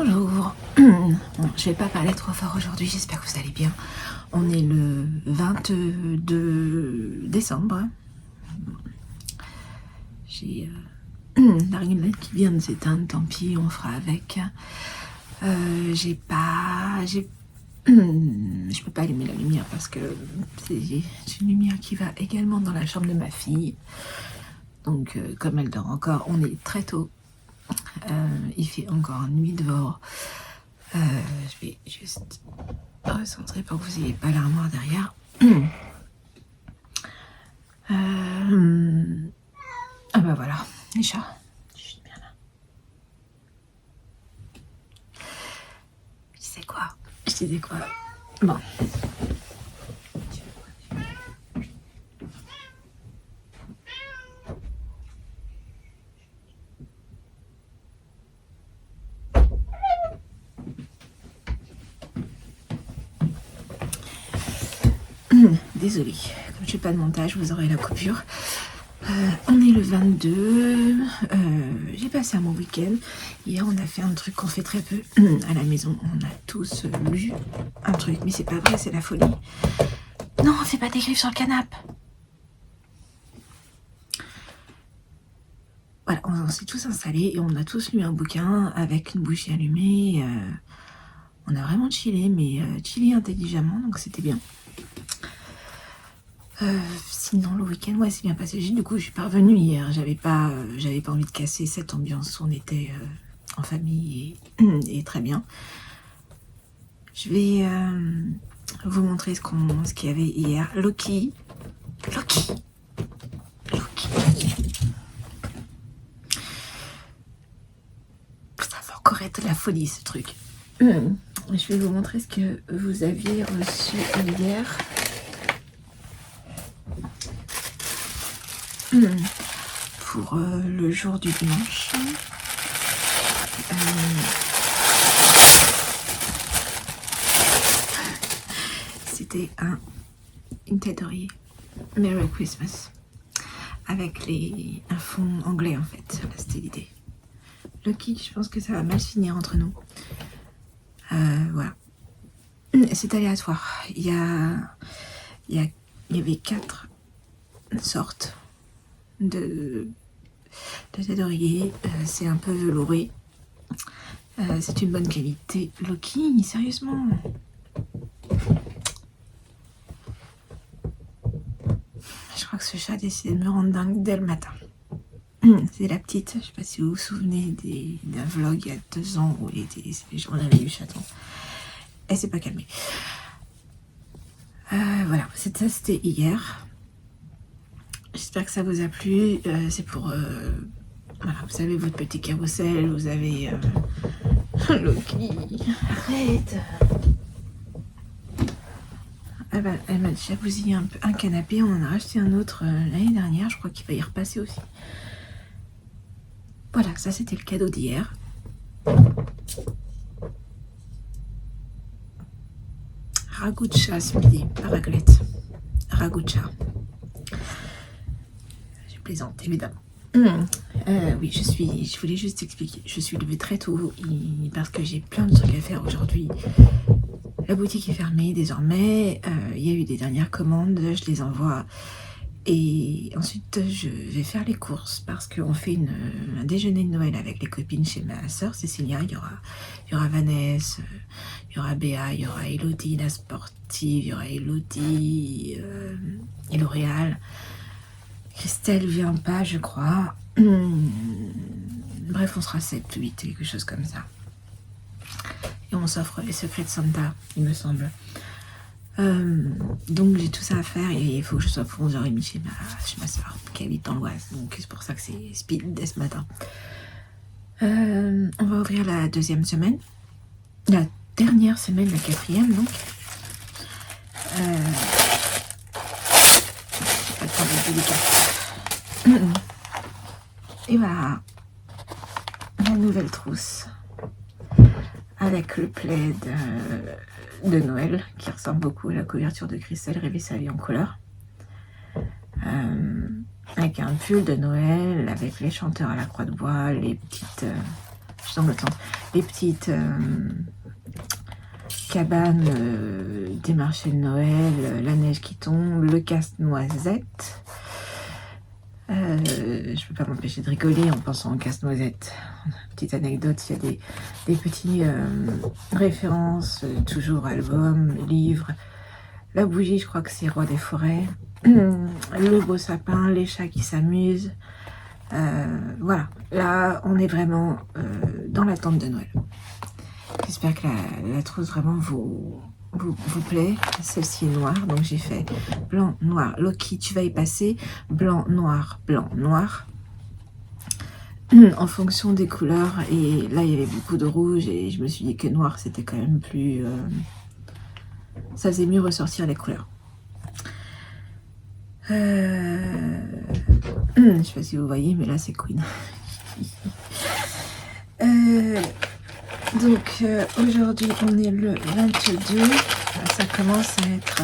Bonjour. Bon, je vais pas parler trop fort aujourd'hui, j'espère que vous allez bien. On est le 22 décembre. J'ai la ringette qui vient de s'éteindre, tant pis, on fera avec. Je peux pas allumer la lumière parce que c'est une lumière qui va également dans la chambre de ma fille. Donc comme elle dort encore, on est très tôt. Il fait encore nuit dehors. Je vais juste recentrer pour que vous n'ayez pas l'armoire derrière. Ah bah voilà, les chats. Je suis bien là. Je disais quoi Bon. Désolée, comme je fais pas de montage, vous aurez la coupure. On est le 22, j'ai passé un bon week-end. Hier, on a fait un truc qu'on fait très peu à la maison. On a tous lu un truc, mais c'est pas vrai, c'est la folie. Non, fais pas des griffes sur le canapé. Voilà, on s'est tous installés et on a tous lu un bouquin avec une bougie allumée. On a vraiment chillé, mais chillé intelligemment, donc c'était bien. Sinon le week-end, ouais, c'est bien passé. Du coup, je suis pas revenue hier. J'avais pas envie de casser cette ambiance où on était en famille et très bien. Je vais vous montrer ce qu'il y avait hier. Loki. Ça va encore être de la folie, ce truc. Je vais vous montrer ce que vous aviez reçu hier. Pour le jour du dimanche. C'était une tête d'oreiller. Merry Christmas. Avec un fond anglais en fait. C'était l'idée. Lucky, je pense que ça va mal finir entre nous. Voilà. C'est aléatoire. Il y avait 4 sortes de tête d'oreiller. C'est un peu velouré. C'est une bonne qualité. Loki, sérieusement. Je crois que ce chat a décidé de me rendre dingue dès le matin. C'est la petite. Je sais pas si vous vous souvenez d'un vlog il y a 2 ans où les gens avaient eu chaton. Elle s'est pas calmée. Voilà, c'était hier. J'espère que ça vous a plu. C'est pour... voilà, vous avez votre petit carrousel, vous avez... Loki, arrête. Elle m'a déjà bousillé un canapé. On en a racheté un autre l'année dernière. Je crois qu'il va y repasser aussi. Voilà, ça c'était le cadeau d'hier. Ragoût de chat ce midi, pas raclette. Ragoût de chat. Je plaisante, évidemment. Oui, je voulais juste expliquer. Je suis levée très tôt parce que j'ai plein de trucs à faire aujourd'hui. La boutique est fermée désormais. Il y a eu des dernières commandes, je les envoie. Et ensuite, je vais faire les courses parce qu'on fait un déjeuner de Noël avec les copines chez ma soeur Cécilia. Il y aura Vanessa, il y aura Béa, il y aura Elodie, la sportive, il y aura Elodie et L'Oréal. Christelle vient pas, je crois. Bref, on sera 7, 8, quelque chose comme ça. Et on s'offre les secrets de Santa, il me semble. Donc j'ai tout ça à faire et il faut que je sois pour 11h30 chez ma soeur qui habite dans l'Oise. Donc c'est pour ça que c'est speed dès ce matin. On va ouvrir la 2e semaine. La dernière semaine, la 4e donc. Pas de temps délicat. Et voilà. La nouvelle trousse. Avec le plaid de Noël qui ressemble beaucoup à la couverture de Christelle Rêver sa vie en couleur. Avec un pull de Noël, avec les chanteurs à la croix de bois, les petites je suis dans le centre. Les petites cabanes des marchés de Noël, la neige qui tombe, le casse-noisette. Je peux pas m'empêcher de rigoler en pensant au casse-noisette. Petite anecdote, il y a des petits références, toujours albums, livres. La bougie, je crois que c'est Roi des forêts. Le beau sapin, les chats qui s'amusent. Voilà, là on est vraiment dans l'attente de Noël. J'espère que la trousse vraiment vous plaît. Celle-ci est noire, donc j'ai fait blanc, noir. Loki, tu vas y passer blanc, noir, en fonction des couleurs. Et là, il y avait beaucoup de rouge et je me suis dit que noir, c'était quand même plus... ça faisait mieux ressortir les couleurs. Je sais pas si vous voyez, mais là, c'est Queen. Donc aujourd'hui on est le 22, ça commence à être...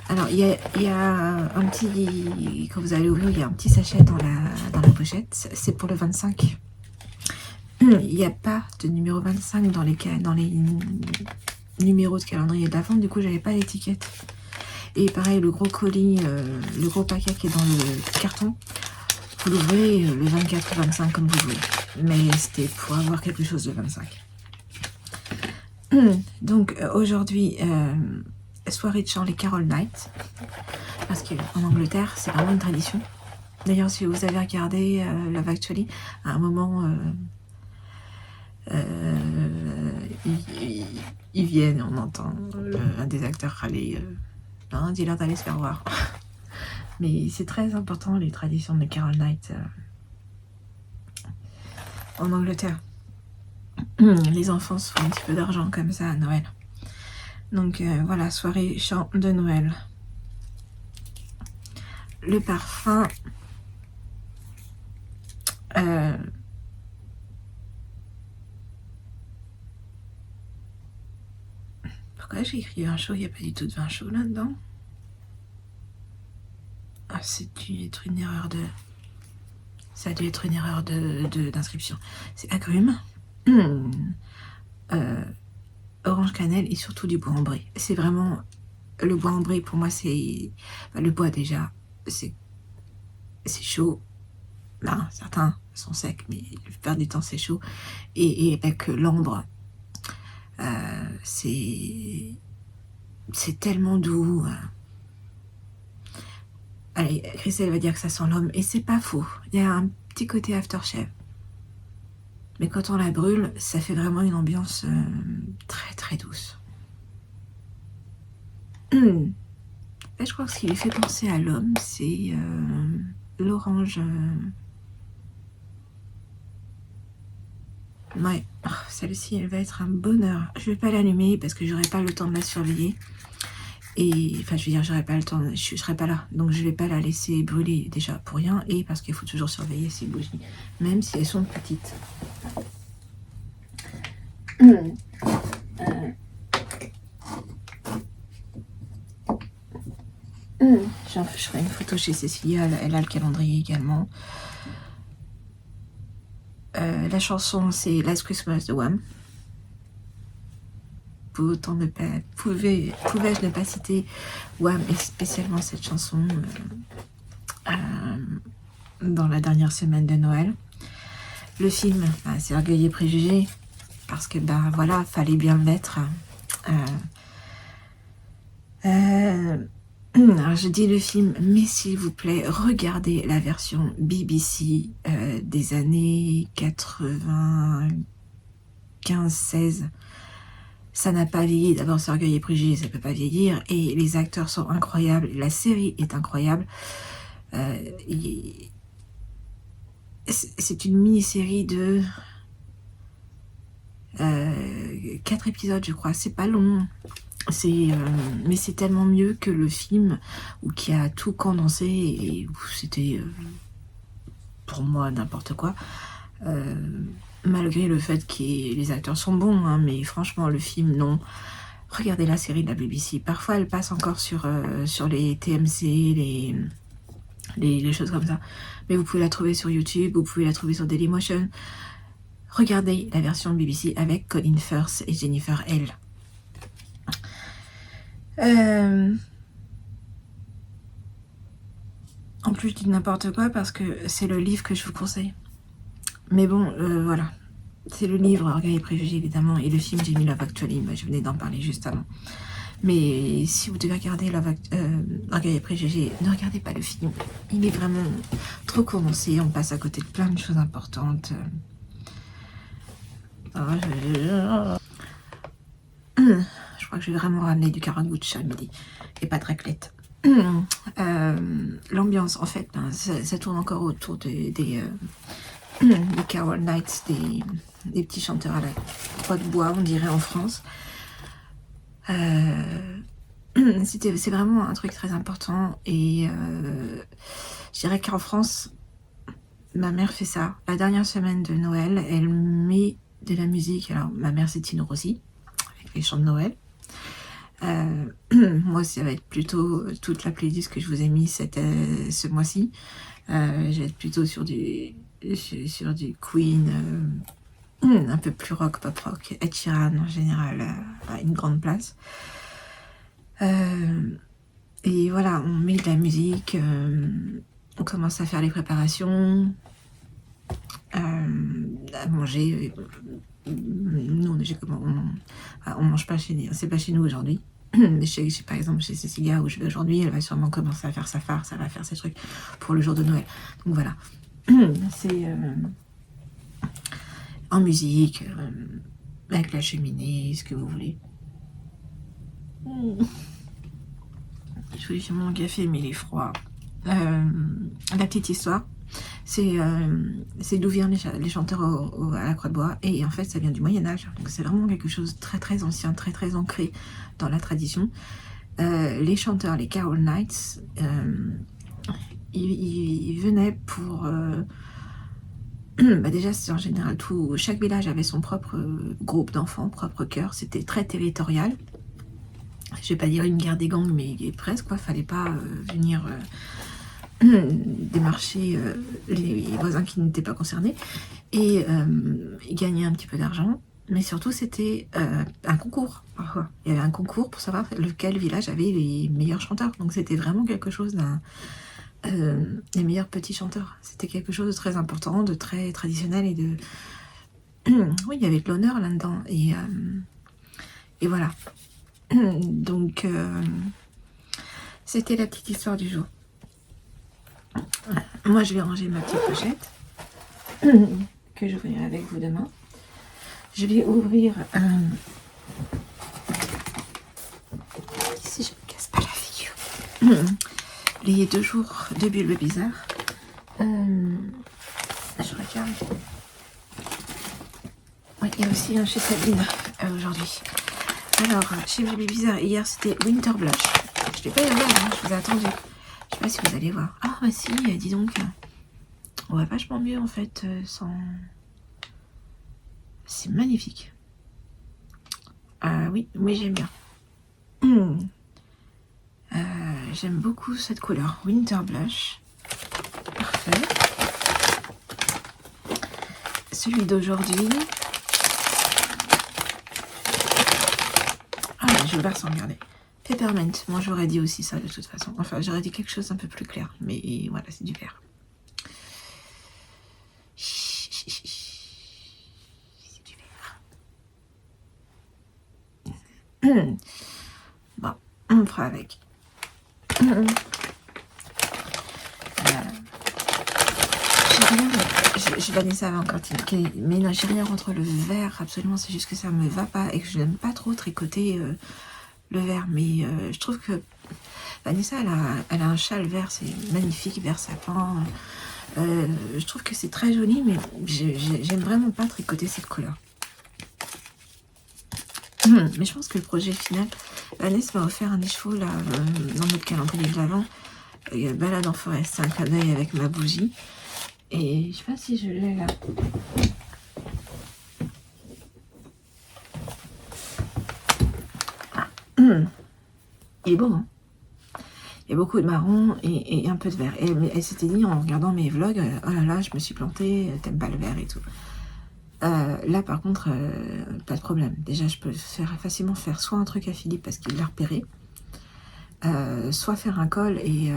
Alors il y a un petit... Quand vous allez ouvrir, il y a un petit sachet dans la pochette, c'est pour le 25. Il n'y a pas de numéro 25 dans les numéros de calendrier d'avant, du coup j'avais pas l'étiquette. Et pareil, le gros colis, le gros paquet qui est dans le carton, vous l'ouvrez le 24 ou 25 comme vous voulez. Mais c'était pour avoir quelque chose de 25. Donc aujourd'hui, soirée de chant, les Carol Night. Parce qu'en Angleterre, c'est vraiment une tradition. D'ailleurs, si vous avez regardé Love Actually, à un moment, ils viennent et on entend un des acteurs râler. Dis-leur d'aller se faire voir. Mais c'est très important, les traditions de Carol Night en Angleterre. Les enfants se font un petit peu d'argent comme ça à Noël. Donc voilà, soirée chant de Noël. Le parfum. Pourquoi j'ai écrit vin chaud? Il n'y a pas du tout de vin chaud là-dedans. Ah, c'est dû être une erreur de... Ça a dû être une erreur d'inscription. C'est agrumes, orange cannelle et surtout du bois ambré. C'est vraiment... Le bois ambré, pour moi, c'est... Enfin, le bois, déjà, c'est chaud. Ben, certains sont secs, mais la plupart du temps, c'est chaud. Et avec l'ambre, c'est tellement doux. Allez, Christelle va dire que ça sent l'homme, et c'est pas faux. Il y a un petit côté aftershave. Mais quand on la brûle, ça fait vraiment une ambiance très très douce. Là, je crois que ce qui lui fait penser à l'homme, c'est l'orange. Ouais, celle-ci, elle va être un bonheur. Je vais pas l'allumer parce que j'aurai pas le temps de la surveiller. Et enfin, je veux dire, j'aurai pas le temps, je serai pas là, donc je vais pas la laisser brûler déjà pour rien, et parce qu'il faut toujours surveiller ces bougies, même si elles sont petites. Je ferai une photo chez Cécilia, elle a le calendrier également. La chanson, c'est Last Christmas de Wham. Pouvais-je ne pas citer Wham et spécialement cette chanson dans la dernière semaine de Noël. Le film, c'est Orgueil et Préjugés, parce que voilà, fallait bien le mettre. Alors je dis le film, mais s'il vous plaît, regardez la version BBC des années 95-16. Ça n'a pas vieilli. D'abord, c'est Orgueil et Préjugés, ça peut pas vieillir. Et les acteurs sont incroyables. La série est incroyable. C'est une mini-série de 4 épisodes, je crois. C'est pas long. Mais c'est tellement mieux que le film qui a tout condensé et où c'était pour moi n'importe quoi. Malgré le fait que les acteurs sont bons, hein, mais franchement le film non. Regardez la série de la BBC. Parfois elle passe encore sur les TMC, les choses comme ça. Mais vous pouvez la trouver sur YouTube, vous pouvez la trouver sur Dailymotion. Regardez la version BBC avec Colin Firth et Jennifer Hale. En plus, je dis n'importe quoi parce que c'est le livre que je vous conseille. Mais bon, voilà. C'est le livre Orgueil et Préjugés, évidemment, et le film J'ai mis Love Actually. Bah, je venais d'en parler juste avant. Mais si vous devez regarder Orgueil et Préjugés, ne regardez pas le film. Il est vraiment trop condensé. On passe à côté de plein de choses importantes. Je crois que je vais vraiment ramener du caramouche à midi et pas de raclette. L'ambiance, en fait, ben, ça tourne encore autour des Carol Knights, des petits chanteurs à la croix de bois, on dirait en France. C'est vraiment un truc très important et je dirais qu'en France, ma mère fait ça. La dernière semaine de Noël, elle met de la musique. Alors, ma mère, c'est Tino Rossi, avec les chants de Noël. Moi, ça va être plutôt toute la playlist que je vous ai mis ce mois-ci. Je vais être plutôt sur du Queen, un peu plus rock, pop rock. Ed Sheeran, en général, a une grande place. Et voilà, on met de la musique, on commence à faire les préparations, à manger. Nous, on mange pas chez nous, c'est pas chez nous aujourd'hui. Par exemple, chez Cécilia, où je vais aujourd'hui, elle va sûrement commencer à faire sa farce, elle va faire ses trucs pour le jour de Noël. Donc voilà, c'est en musique, avec la cheminée, ce que vous voulez. Je voulais faire mon café, mais il est froid. La petite histoire, c'est d'où viennent les chanteurs à la croix de bois, et en fait ça vient du Moyen-Âge, donc c'est vraiment quelque chose de très très ancien, très très ancré dans la tradition. Les chanteurs, les Carol Knights, ils venaient pour... déjà, c'est en général chaque village avait son propre groupe d'enfants, propre chœur, c'était très territorial. Je vais pas dire une guerre des gangs, mais presque, quoi. Fallait pas venir démarcher les voisins qui n'étaient pas concernés et gagner un petit peu d'argent. Mais surtout, c'était un concours, parfois. Il y avait un concours pour savoir lequel village avait les meilleurs chanteurs. Donc, c'était vraiment quelque chose les meilleurs petits chanteurs. C'était quelque chose de très important, de très traditionnel et de... oui, il y avait de l'honneur là-dedans. Et voilà. Donc, c'était la petite histoire du jour. Moi, je vais ranger ma petite pochette que j'ouvrirai avec vous demain. Je vais ouvrir si je me casse pas la figure. Les 2 jours de bulbes bizarres. Je regarde. Oui, il y a aussi un chez Sabine aujourd'hui. Alors, chez Bulbes bizarres, hier c'était Winter Blush. Je ne vais pas y aller, hein, je vous ai attendu. Je sais pas si vous allez voir. Ah, bah si, dis donc. On va vachement mieux en fait sans. C'est magnifique. Oui, j'aime bien. J'aime beaucoup cette couleur. Winter Blush. Parfait. Celui d'aujourd'hui. Je vais sans regarder. Peppermint. Moi, j'aurais dit aussi ça de toute façon. Enfin, j'aurais dit quelque chose un peu plus clair. Mais voilà, c'est du vert. C'est du vert. Bon, on fera avec. Je Vanessa avait encore dit, mais non, j'ai rien contre le vert, absolument, c'est juste que ça me va pas et que je n'aime pas trop tricoter le vert, mais je trouve que Vanessa, elle a un châle vert, c'est magnifique, vert sapin, je trouve que c'est très joli, mais j'aime vraiment pas tricoter cette couleur. Mais je pense que le projet final, Vanessa m'a offert un écheveau là, dans notre calendrier de l'avant, balade en forêt, c'est un clin d'œil avec ma bougie. Et je sais pas si je l'ai là. Il est beau, hein. y a beaucoup de marron et un peu de vert. Et elle s'était dit en regardant mes vlogs, oh là là, je me suis plantée, t'aimes pas le vert et tout. Là par contre, pas de problème. Déjà je peux facilement faire soit un truc à Philippe parce qu'il l'a repéré, soit faire un col et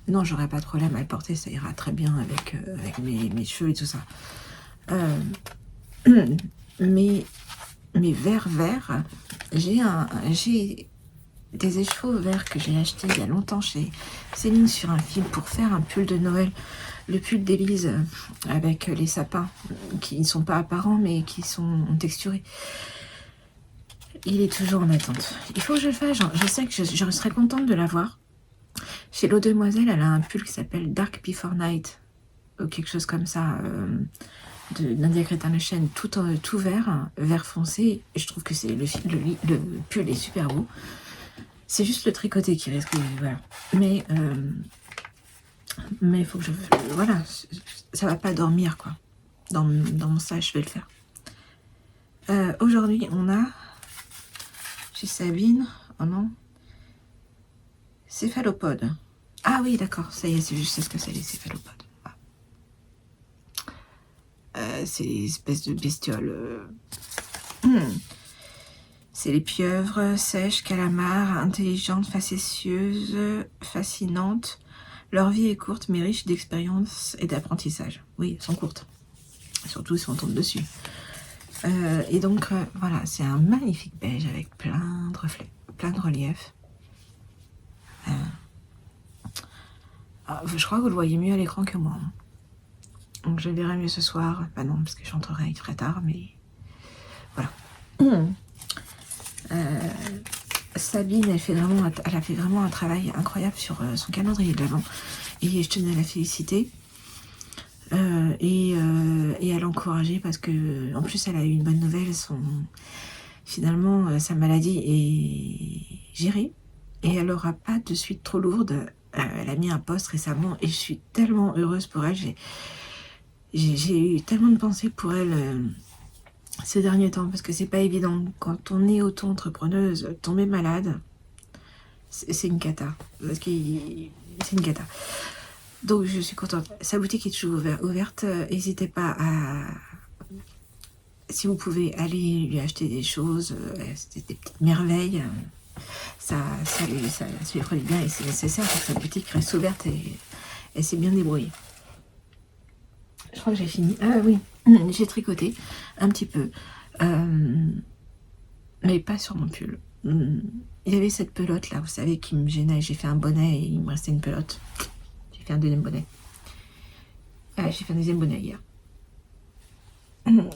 non, j'aurais pas de problème à le porter, ça ira très bien avec, mes cheveux et tout ça. Mais vert, j'ai des écheveaux verts que j'ai acheté il y a longtemps chez Céline sur un fil pour faire un pull de Noël, le pull d'Élise avec les sapins qui ne sont pas apparents mais qui sont texturés. Il est toujours en attente. Il faut que je le fasse. Je sais que je serais contente de l'avoir. Chez l'eau demoiselle, elle a un pull qui s'appelle Dark Before Night ou quelque chose comme ça. Nadia Crétin Le Chêne, tout vert, vert foncé. Et je trouve que c'est le pull est super beau. C'est juste le tricoté qui risque, voilà. Mais il faut que je, voilà, ça va pas dormir quoi. Dans mon sac, je vais le faire. Aujourd'hui, on a chez Sabine, oh non, céphalopode. Ah oui, d'accord, ça y est, je sais ce que c'est les céphalopodes. C'est les espèces de bestioles. C'est les pieuvres sèches, calamars, intelligentes, facétieuses, fascinantes. Leur vie est courte mais riche d'expérience et d'apprentissage. Oui, elles sont courtes. Surtout si on tombe dessus. Et donc, voilà, c'est un magnifique beige avec plein de reflets, plein de reliefs. Je crois que vous le voyez mieux à l'écran que moi. Donc je le verrai mieux ce soir. Bah non, parce que je rentrerai très tard, mais voilà. Sabine, elle a fait vraiment un travail incroyable sur son calendrier de l'Avent. Et je tenais à la féliciter. Et à l'encourager parce que en plus elle a eu une bonne nouvelle, finalement sa maladie est gérée et elle aura pas de suite trop lourde. Elle a mis un post récemment et je suis tellement heureuse pour elle. J'ai eu tellement de pensées pour elle ces derniers temps parce que c'est pas évident quand on est auto-entrepreneuse, tomber malade c'est une cata parce que c'est une cata. Donc je suis contente. Sa boutique est toujours ouverte. N'hésitez pas à, si vous pouvez, aller lui acheter des choses. C'est des petites merveilles. Ça lui ferait bien et c'est nécessaire pour que sa boutique reste ouverte et elle s'est bien débrouillée. Je crois que j'ai fini. Ah oui, j'ai tricoté un petit peu. Mais pas sur mon pull. Il y avait cette pelote là, vous savez, qui me gênait. J'ai fait un bonnet et il me restait une pelote. Un deuxième bonnet. J'ai fait un deuxième bonnet hier.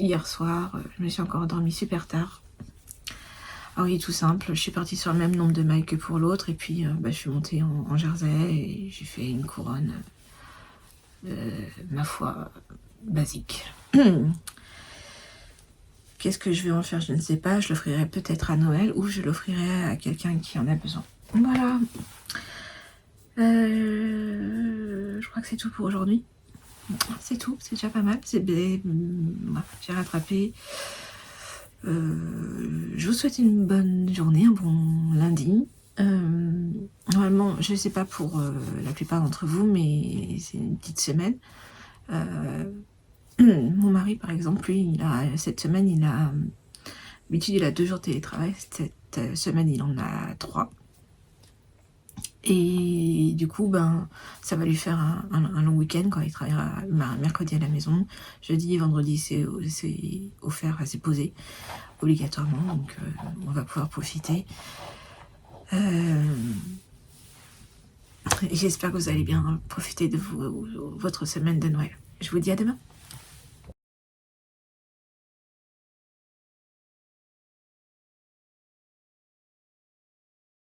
Hier soir, je me suis encore endormie super tard. Ah oui, tout simple. Je suis partie sur le même nombre de mailles que pour l'autre. Et puis, je suis montée en jersey et j'ai fait une couronne, ma foi, basique. Qu'est-ce que je vais en faire? Je ne sais pas. Je l'offrirai peut-être à Noël ou je l'offrirai à quelqu'un qui en a besoin. Voilà. Je crois que c'est tout pour aujourd'hui. C'est tout, c'est déjà pas mal. J'ai rattrapé. Je vous souhaite une bonne journée, un bon lundi. Normalement, je ne sais pas pour la plupart d'entre vous, mais c'est une petite semaine. Mon mari, par exemple, lui, cette semaine, d'habitude, il a 2 jours de télétravail. Cette semaine, il en a 3. Et du coup, ça va lui faire un long week-end quand il travaillera mercredi à la maison. Jeudi et vendredi, c'est offert, c'est posé obligatoirement. Donc, on va pouvoir profiter. J'espère que vous allez bien profiter de votre semaine de Noël. Je vous dis à demain.